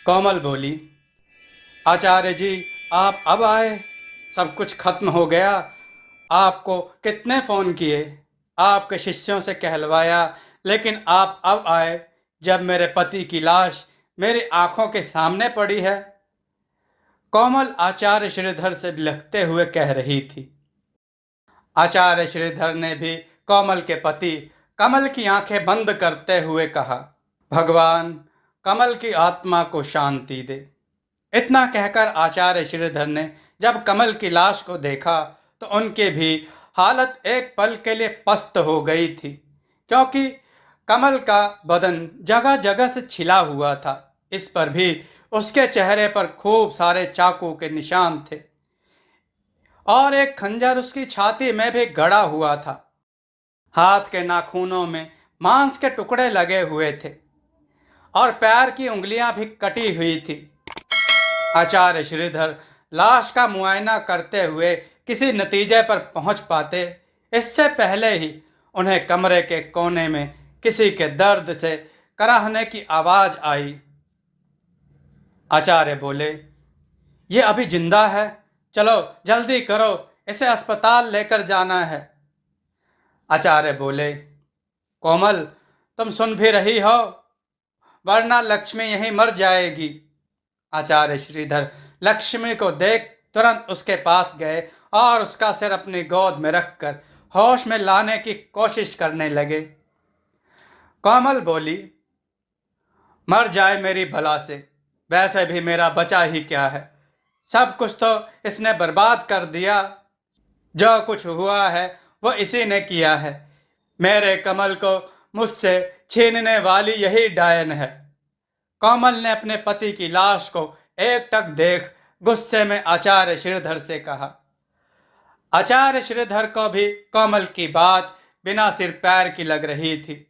कोमल बोली, आचार्य जी आप अब आए? सब कुछ खत्म हो गया। आपको कितने फोन किए, आपके शिष्यों से कहलवाया, लेकिन आप अब आए जब मेरे पति की लाश मेरी आंखों के सामने पड़ी है। कोमल आचार्य श्रीधर से बिलखते हुए कह रही थी। आचार्य श्रीधर ने भी कोमल के पति कमल की आंखें बंद करते हुए कहा, भगवान कमल की आत्मा को शांति दे। इतना कहकर आचार्य श्रीधर ने जब कमल की लाश को देखा तो उनकी भी हालत एक पल के लिए पस्त हो गई थी, क्योंकि कमल का बदन जगह जगह से छिला हुआ था। इस पर भी उसके चेहरे पर खूब सारे चाकू के निशान थे और एक खंजर उसकी छाती में भी गड़ा हुआ था। हाथ के नाखूनों में मांस के टुकड़े लगे हुए थे और पैर की उंगलियां भी कटी हुई थी। आचार्य श्रीधर लाश का मुआयना करते हुए किसी नतीजे पर पहुंच पाते, इससे पहले ही उन्हें कमरे के कोने में किसी के दर्द से कराहने की आवाज आई। आचार्य बोले, ये अभी जिंदा है, चलो जल्दी करो, इसे अस्पताल लेकर जाना है। आचार्य बोले, कोमल तुम सुन भी रही हो, वरना लक्ष्मी यहीं मर जाएगी। आचार्य श्रीधर लक्ष्मी को देख तुरंत उसके पास गए और उसका सिर अपनी गोद में रखकर होश में लाने की कोशिश करने लगे। कोमल बोली, मर जाए मेरी भला से, वैसे भी मेरा बचा ही क्या है, सब कुछ तो इसने बर्बाद कर दिया। जो कुछ हुआ है वो इसी ने किया है। मेरे कमल को मुझसे छीनने वाली यही डायन है। कोमल ने अपने पति की लाश को एकटक देख गुस्से में आचार्य श्रीधर से कहा। आचार्य श्रीधर को भी कोमल की बात बिना सिर पैर की लग रही थी।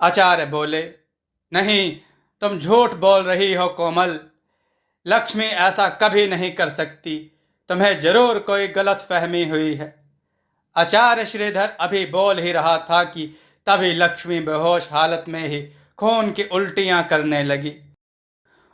आचार्य बोले, नहीं, तुम झूठ बोल रही हो कोमल, लक्ष्मी ऐसा कभी नहीं कर सकती, तुम्हें जरूर कोई गलत फहमी हुई है। आचार्य श्रीधर अभी बोल ही रहा था कि तभी लक्ष्मी बेहोश हालत में ही खून की उल्टियां करने लगी।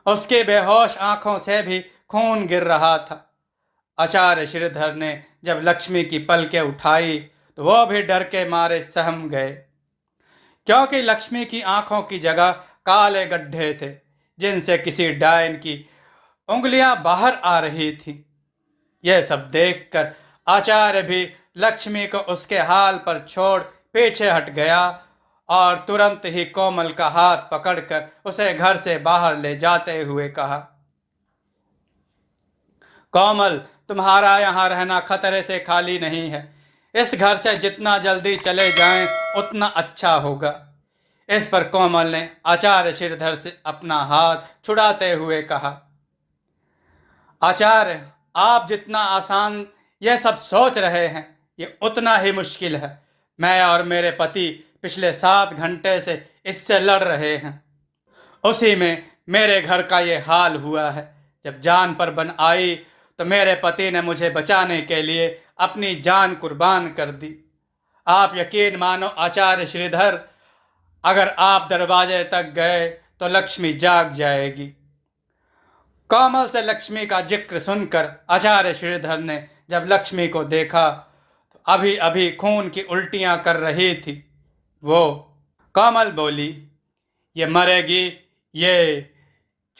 उसकी बेहोश आंखों से भी खून गिर रहा था। आचार्य श्रीधर ने जब लक्ष्मी की पलकें उठाई तो वह भी डर के मारे सहम गए, क्योंकि लक्ष्मी की आंखों की जगह काले गड्ढे थे जिनसे किसी डायन की उंगलियां बाहर आ रही थी। यह सब देखकर आचार्य भी लक्ष्मी को उसके हाल पर छोड़ पीछे हट गया और तुरंत ही कोमल का हाथ पकड़कर उसे घर से बाहर ले जाते हुए कहा, कोमल तुम्हारा यहां रहना खतरे से खाली नहीं है, इस घर से जितना जल्दी चले जाएं उतना अच्छा होगा। इस पर कोमल ने आचार्य श्रीधर से अपना हाथ छुड़ाते हुए कहा, आचार्य आप जितना आसान यह सब सोच रहे हैं ये उतना ही मुश्किल है। मैं और मेरे पति पिछले 7 घंटे से इससे लड़ रहे हैं, उसी में मेरे घर का ये हाल हुआ है। जब जान पर बन आई तो मेरे पति ने मुझे बचाने के लिए अपनी जान कुर्बान कर दी। आप यकीन मानो आचार्य श्रीधर, अगर आप दरवाजे तक गए तो लक्ष्मी जाग जाएगी। कोमल से लक्ष्मी का जिक्र सुनकर आचार्य श्रीधर ने जब लक्ष्मी को देखा तो अभी अभी खून की उल्टियां कर रही थी। वो कोमल बोली, ये मरेगी, ये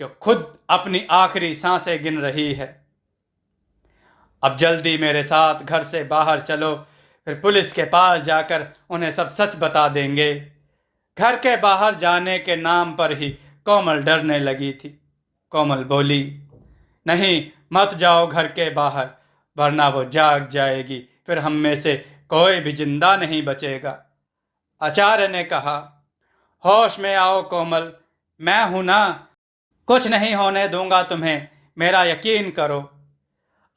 जो खुद अपनी आखिरी सांसें गिन रही है। अब जल्दी मेरे साथ घर से बाहर चलो, फिर पुलिस के पास जाकर उन्हें सब सच बता देंगे। घर के बाहर जाने के नाम पर ही कोमल डरने लगी थी। कोमल बोली, नहीं, मत जाओ घर के बाहर, वरना वो जाग जाएगी, फिर हम में से कोई भी जिंदा नहीं बचेगा। आचार्य ने कहा, होश में आओ कोमल, मैं हूं ना, कुछ नहीं होने दूंगा तुम्हें, मेरा यकीन करो।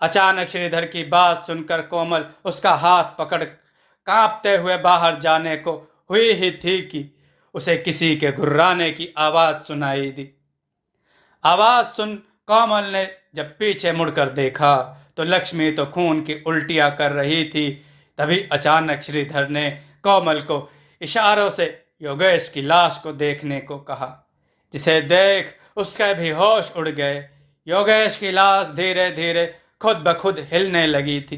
अचानक श्रीधर की बात सुनकर कोमल उसका हाथ पकड़ कांपते हुए बाहर जाने को हुई ही थी कि उसे किसी के घुर्राने की आवाज सुनाई दी। आवाज सुन कोमल ने जब पीछे मुड़कर देखा तो लक्ष्मी तो खून की उल्टियां कर रही थी। तभी अचानक श्रीधर ने कोमल को इशारों से योगेश की लाश को देखने को कहा। जिसे देख उसके भी होश उड़ गए। योगेश की लाश धीरे धीरे खुद ब खुद हिलने लगी थी,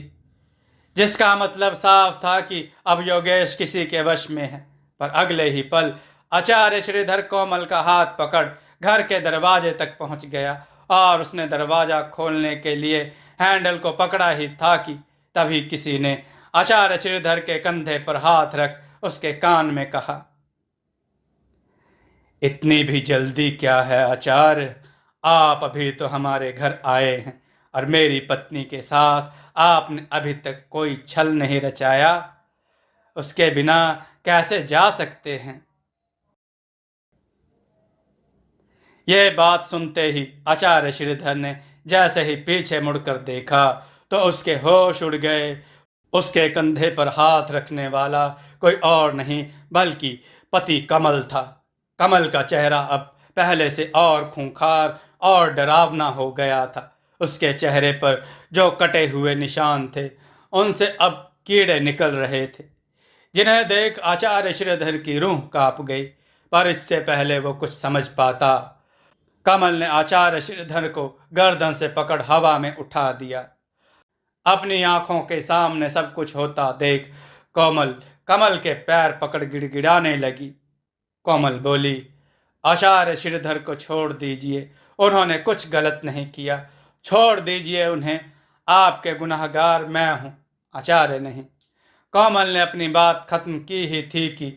जिसका मतलब साफ था कि अब योगेश किसी के वश में है। पर अगले ही पल आचार्य श्रीधर कोमल का हाथ पकड़ घर के दरवाजे तक पहुंच गया और उसने दरवाजा खोलने के लिए हैंडल को पकड़ा ही था कि तभी किसी ने आचार्य श्रीधर के कंधे पर हाथ रख उसके कान में कहा, इतनी भी जल्दी क्या है आचार्य? आप अभी तो हमारे घर आए हैं और मेरी पत्नी के साथ आपने अभी तक कोई छल नहीं रचाया। उसके बिना कैसे जा सकते हैं? यह बात सुनते ही आचार्य श्रीधर ने जैसे ही पीछे मुड़कर देखा तो उसके होश उड़ गए। उसके कंधे पर हाथ रखने वाला कोई और नहीं बल्कि पति कमल था। कमल का चेहरा अब पहले से और खूंखार और डरावना हो गया था। उसके चेहरे पर जो कटे हुए निशान थे उनसे अब कीड़े निकल रहे थे, जिन्हें देख आचार्य श्रीधर की रूह कांप गई। पर इससे पहले वो कुछ समझ पाता, कमल ने आचार्य श्रीधर को गर्दन से पकड़ हवा में उठा दिया। अपनी आंखों के सामने सब कुछ होता देख कोमल कमल के पैर पकड़ गिड़गिड़ाने लगी। कोमल बोली, आचार्य श्रीधर को छोड़ दीजिए, उन्होंने कुछ गलत नहीं किया। छोड़ दीजिए उन्हें, आपके गुनहगार मैं हूं, आचार्य नहीं। कोमल ने अपनी बात खत्म की ही थी कि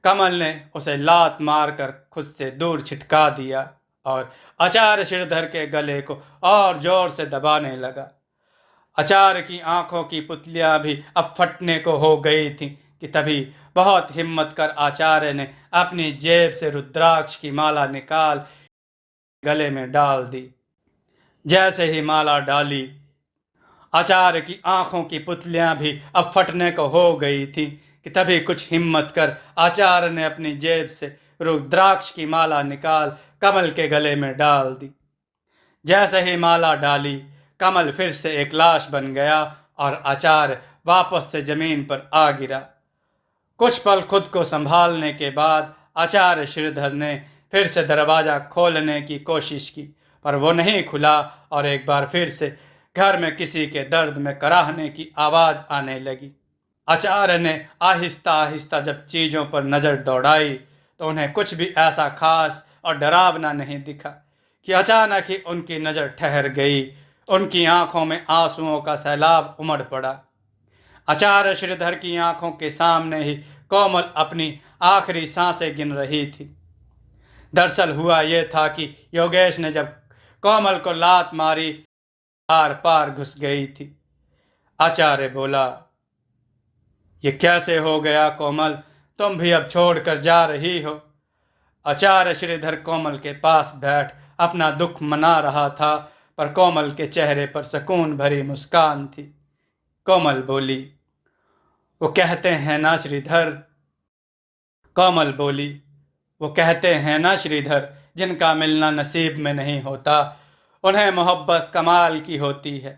कमल ने उसे लात मारकर खुद से दूर छिटका दिया और आचार्य श्रीधर के गले को और जोर से दबाने लगा। आचार्य की आंखों की पुतलियां भी अब फटने को हो गई थीं कि तभी बहुत हिम्मत कर आचार्य ने अपनी जेब से रुद्राक्ष की माला निकाल गले में डाल दी। जैसे ही माला डाली, आचार्य की आंखों की पुतलियां भी अब फटने को हो गई थी कि तभी कुछ हिम्मत कर आचार्य ने अपनी जेब से रुद्राक्ष की माला निकाल कमल के गले में डाल दी। जैसे ही माला डाली, कमल फिर से एक लाश बन गया और आचार्य वापस से जमीन पर आ गिरा। कुछ पल खुद को संभालने के बाद आचार्य श्रीधर ने फिर से दरवाजा खोलने की कोशिश की, पर वो नहीं खुला और एक बार फिर से घर में किसी के दर्द में कराहने की आवाज आने लगी। आचार्य ने आहिस्ता आहिस्ता जब चीजों पर नजर दौड़ाई तो उन्हें कुछ भी ऐसा खास और डरावना नहीं दिखा कि अचानक ही उनकी नजर ठहर गई। उनकी आंखों में आंसुओं का सैलाब उमड़ पड़ा। आचार्य श्रीधर की आंखों के सामने ही कोमल अपनी आखिरी सांसें गिन रही थी। दरअसल हुआ यह था कि योगेश ने जब कोमल को लात मारी, आर पार घुस गई थी। आचार्य बोला, ये कैसे हो गया कोमल? तुम भी अब छोड़कर जा रही हो? आचार्य श्रीधर कोमल के पास बैठ अपना दुख मना रहा था, पर कोमल के चेहरे पर सुकून भरी मुस्कान थी। कोमल बोली, वो कहते हैं ना श्रीधर। कोमल बोली, वो कहते हैं ना श्रीधर, जिनका मिलना नसीब में नहीं होता उन्हें मोहब्बत कमाल की होती है।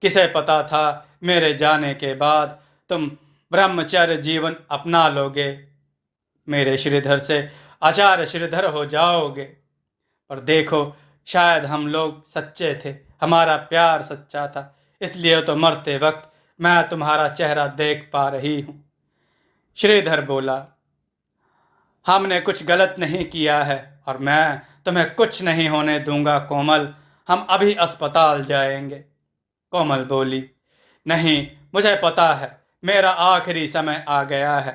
किसे पता था मेरे जाने के बाद तुम ब्रह्मचर्य जीवन अपना लोगे, मेरे श्रीधर से आचार्य श्रीधर हो जाओगे। पर देखो, शायद हम लोग सच्चे थे, हमारा प्यार सच्चा था, इसलिए तो मरते वक्त मैं तुम्हारा चेहरा देख पा रही हूं। श्रीधर बोला, हमने कुछ गलत नहीं किया है और मैं तुम्हें कुछ नहीं होने दूंगा कोमल, हम अभी अस्पताल जाएंगे। कोमल बोली, नहीं, मुझे पता है मेरा आखिरी समय आ गया है।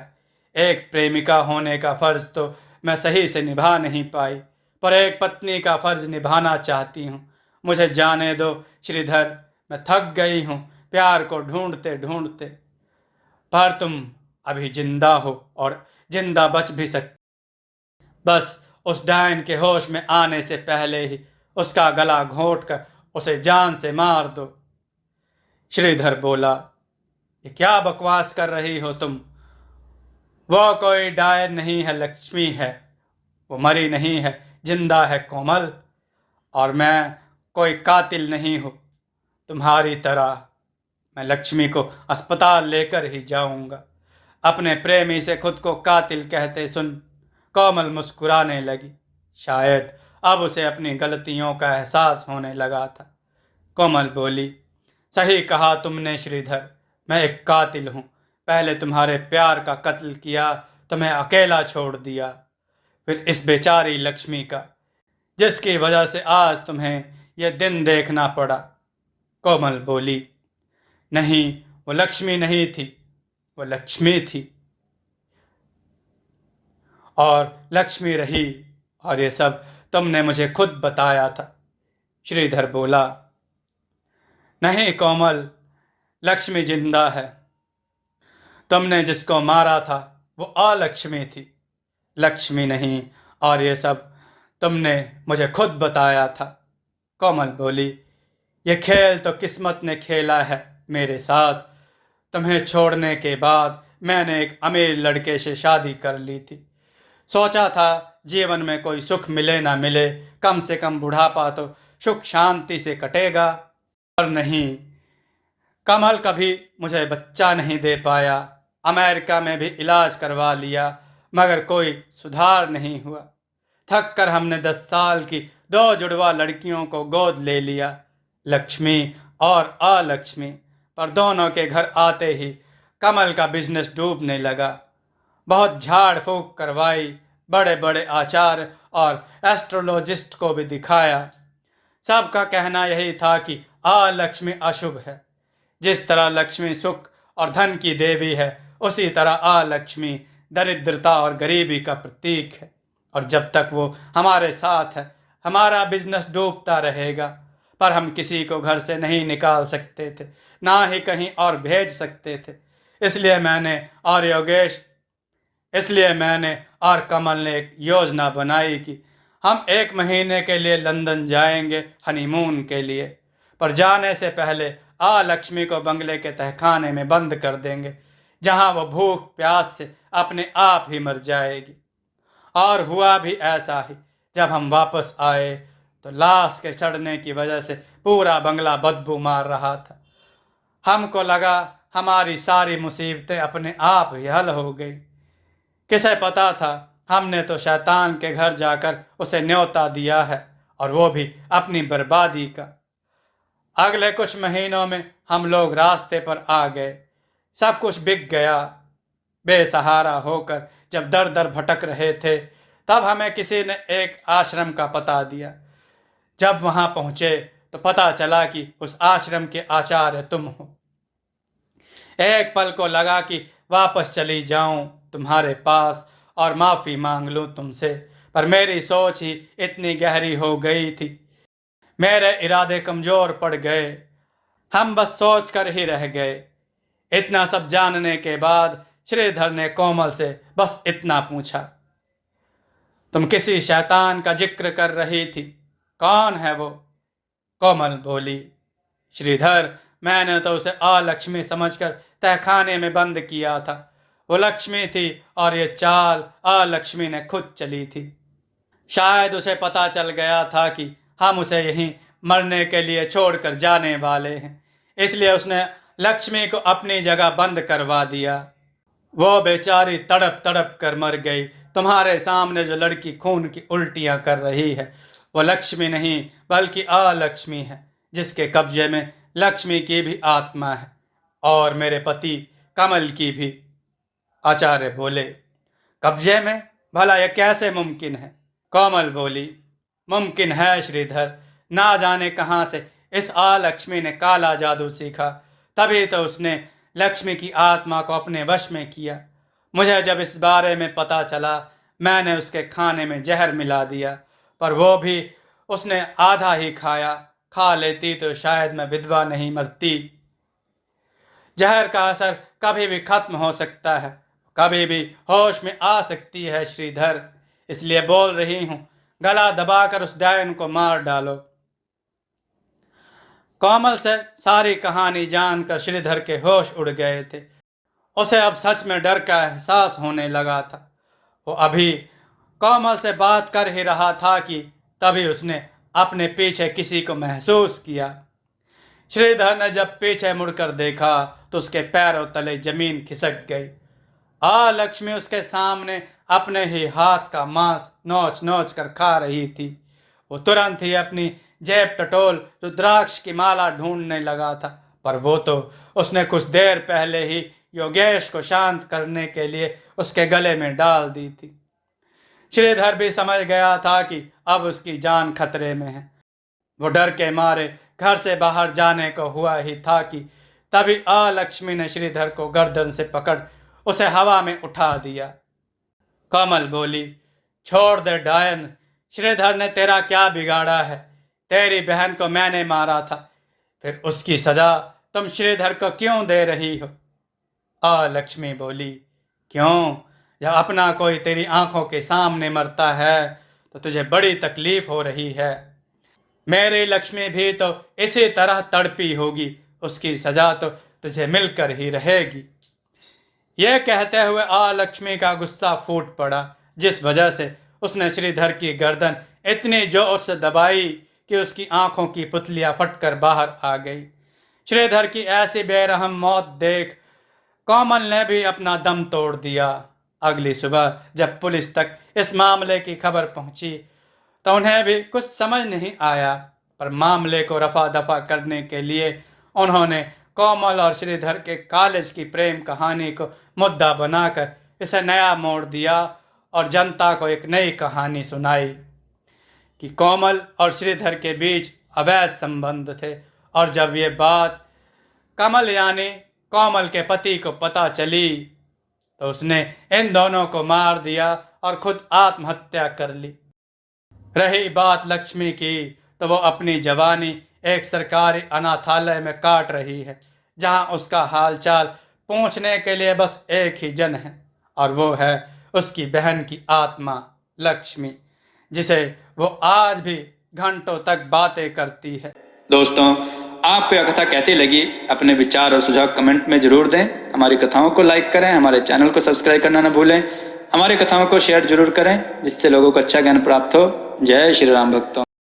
एक प्रेमिका होने का फर्ज तो मैं सही से निभा नहीं पाई, पर एक पत्नी का फर्ज निभाना चाहती हूँ। मुझे जाने दो श्रीधर, मैं थक गई हूँ प्यार को ढूंढते ढूंढते। पर तुम अभी जिंदा हो और जिंदा बच भी सकते। बस उस डायन के होश में आने से पहले ही उसका गला घोंट कर उसे जान से मार दो। श्रीधर बोला, ये क्या बकवास कर रही हो तुम? वो कोई डायन नहीं है, लक्ष्मी है। वो मरी नहीं है, जिंदा है कोमल। और मैं कोई कातिल नहीं हूं तुम्हारी तरह। मैं लक्ष्मी को अस्पताल लेकर ही जाऊंगा। अपने प्रेमी से खुद को कातिल कहते सुन कोमल मुस्कुराने लगी। शायद अब उसे अपनी गलतियों का एहसास होने लगा था। कोमल बोली, सही कहा तुमने श्रीधर, मैं एक कातिल हूँ। पहले तुम्हारे प्यार का कत्ल किया तो मैं अकेला छोड़ दिया, फिर इस बेचारी लक्ष्मी का, जिसकी वजह से आज तुम्हें यह दिन देखना पड़ा। कोमल बोली, नहीं, वो लक्ष्मी नहीं थी, वो लक्ष्मी थी और लक्ष्मी रही, और ये सब तुमने मुझे खुद बताया था। श्रीधर बोला, नहीं कोमल, लक्ष्मी जिंदा है। तुमने जिसको मारा था वो अलक्ष्मी थी, लक्ष्मी नहीं, और ये सब तुमने मुझे खुद बताया था। कोमल बोली, ये खेल तो किस्मत ने खेला है मेरे साथ। तुम्हें छोड़ने के बाद मैंने एक अमीर लड़के से शादी कर ली थी। सोचा था जीवन में कोई सुख मिले ना मिले, कम से कम बुढ़ापा तो सुख शांति से कटेगा। पर नहीं, कमल कभी मुझे बच्चा नहीं दे पाया। अमेरिका में भी इलाज करवा लिया, मगर कोई सुधार नहीं हुआ। थक कर हमने 10 साल की 2 जुड़वा लड़कियों को गोद ले लिया, लक्ष्मी और अलक्ष्मी। पर दोनों के घर आते ही कमल का बिजनेस डूबने लगा। बहुत झाड़ फूक करवाई, बड़े बड़े आचार्य और एस्ट्रोलॉजिस्ट को भी दिखाया। सबका कहना यही था कि अलक्ष्मी अशुभ है। जिस तरह लक्ष्मी सुख और धन की देवी है, उसी तरह अलक्ष्मी दरिद्रता और गरीबी का प्रतीक है। और जब तक वो हमारे साथ है, हमारा बिजनेस डूबता रहेगा। पर हम किसी को घर से नहीं निकाल सकते थे, ना ही कहीं और भेज सकते थे। इसलिए मैंने और योगेश इसलिए मैंने और कमल ने एक योजना बनाई कि हम 1 महीने के लिए लंदन जाएंगे हनीमून के लिए। पर जाने से पहले लक्ष्मी को बंगले के तहखाने में बंद कर देंगे, जहां वो भूख प्यास से अपने आप ही मर जाएगी। और हुआ भी ऐसा ही। जब हम वापस आए तो लाश के सड़ने की वजह से पूरा बंगला बदबू मार रहा था। हमको लगा हमारी सारी मुसीबतें अपने आप ही हल हो गई। किसे पता था, हमने तो शैतान के घर जाकर उसे न्योता दिया है, और वो भी अपनी बर्बादी का। अगले कुछ महीनों में हम लोग रास्ते पर आ गए। सब कुछ बिक गया। बेसहारा होकर जब दर दर भटक रहे थे, तब हमें किसी ने एक आश्रम का पता दिया। जब वहां पहुंचे तो पता चला कि उस आश्रम के आचार्य तुम हो। एक पल को लगा कि वापस चली जाऊं तुम्हारे पास और माफी मांग लूं तुमसे, पर मेरी सोच ही इतनी गहरी हो गई थी, मेरे इरादे कमजोर पड़ गए। हम बस सोच कर ही रह गए। इतना सब जानने के बाद श्रीधर ने कोमल से बस इतना पूछा, तुम किसी शैतान का जिक्र कर रही थी, कौन है वो? कोमल बोली, श्रीधर, मैंने तो उसे अलक्ष्मी समझकर तहखाने में बंद किया था। वो लक्ष्मी थी और ये चाल अलक्ष्मी ने खुद चली थी। शायद उसे पता चल गया था कि हम उसे यहीं मरने के लिए छोड़कर जाने वाले हैं, इसलिए उसने लक्ष्मी को अपनी जगह बंद करवा दिया। वो बेचारी तड़प तड़प कर मर गई। तुम्हारे सामने जो लड़की खून की उल्टियां कर रही है, वो लक्ष्मी नहीं बल्कि अलक्ष्मी है, जिसके कब्जे में लक्ष्मी की भी आत्मा है और मेरे पति कमल की भी। आचार्य बोले, कब्जे में? भला यह कैसे मुमकिन है? कोमल बोली, मुमकिन है श्रीधर। ना जाने कहां से इस अलक्ष्मी ने काला जादू सीखा, तभी तो उसने लक्ष्मी की आत्मा को अपने वश में किया। मुझे जब इस बारे में पता चला, मैंने उसके खाने में जहर मिला दिया, पर वो भी उसने आधा ही खाया। खा लेती तो शायद मैं विधवा नहीं मरती। जहर का असर कभी भी खत्म हो सकता है, कभी भी होश में आ सकती है श्रीधर। इसलिए बोल रही हूं, गला दबाकर उस डायन को मार डालो। कोमल से सारी कहानी जानकर श्रीधर के होश उड़ गए थे। उसे अब सच में डर का एहसास होने लगा था। वो अभी कोमल से बात कर ही रहा था कि तभी उसने अपने पीछे किसी को महसूस किया। श्रीधर ने जब पीछे मुड़कर देखा तो उसके पैरों तले जमीन खिसक गई। लक्ष्मी उसके सामने अपने ही हाथ का मांस नोच नोच कर खा रही थी। वो तुरंत ही अपनी जेब टटोल रुद्राक्ष की माला ढूंढने लगा था, पर वो तो उसने कुछ देर पहले ही योगेश को शांत करने के लिए उसके गले में डाल दी थी। श्रीधर भी समझ गया था कि अब उसकी जान खतरे में है। वो डर के मारे घर से बाहर जाने को हुआ ही था कि तभी अलक्ष्मी ने श्रीधर को गर्दन से पकड़ उसे हवा में उठा दिया। कमल बोली, छोड़ दे डायन, श्रीधर ने तेरा क्या बिगाड़ा है? तेरी बहन को मैंने मारा था, फिर उसकी सजा तुम श्रीधर को क्यों दे रही हो? लक्ष्मी बोली, क्यों? जब अपना कोई तेरी आंखों के सामने मरता है तो तुझे बड़ी तकलीफ हो रही है। मेरी लक्ष्मी भी तो इसी तरह तड़पी होगी, उसकी सजा तो तुझे मिलकर ही रहेगी। यह कहते हुए लक्ष्मी का गुस्सा फूट पड़ा, जिस वजह से उसने श्रीधर की गर्दन इतनी जोर से दबाई कि उसकी आंखों की पुतलियां फटकर बाहर आ गई। श्रीधर की ऐसी बेरहम मौत देख कोमल ने भी अपना दम तोड़ दिया। अगली सुबह जब पुलिस तक इस मामले की खबर पहुंची तो उन्हें भी कुछ समझ नहीं आया, पर मामले को रफा दफा करने के लिए उन्होंने कोमल और श्रीधर के कॉलेज की प्रेम कहानी को मुद्दा बनाकर इसे नया मोड़ दिया और जनता को एक नई कहानी सुनाई कि कोमल और श्रीधर के बीच अवैध संबंध थे। और जब ये बात कमल यानी कोमल के पति को पता चली तो उसने इन दोनों को मार दिया और खुद आत्महत्या कर ली। रही बात लक्ष्मी की, तो वो अपनी जवानी एक सरकारी अनाथालय में काट रही है, जहां उसका हालचाल पूछने के लिए बस एक ही जन है, और वो है उसकी बहन की आत्मा लक्ष्मी, जिसे वो आज भी घंटों तक बातें करती है। दोस्तों, आपको यह कथा कैसी लगी? अपने विचार और सुझाव कमेंट में जरूर दें। हमारी कथाओं को लाइक करें, हमारे चैनल को सब्सक्राइब करना न भूलें। हमारी कथाओं को शेयर जरूर करें, जिससे लोगों को अच्छा ज्ञान प्राप्त हो। जय श्री राम भक्तों।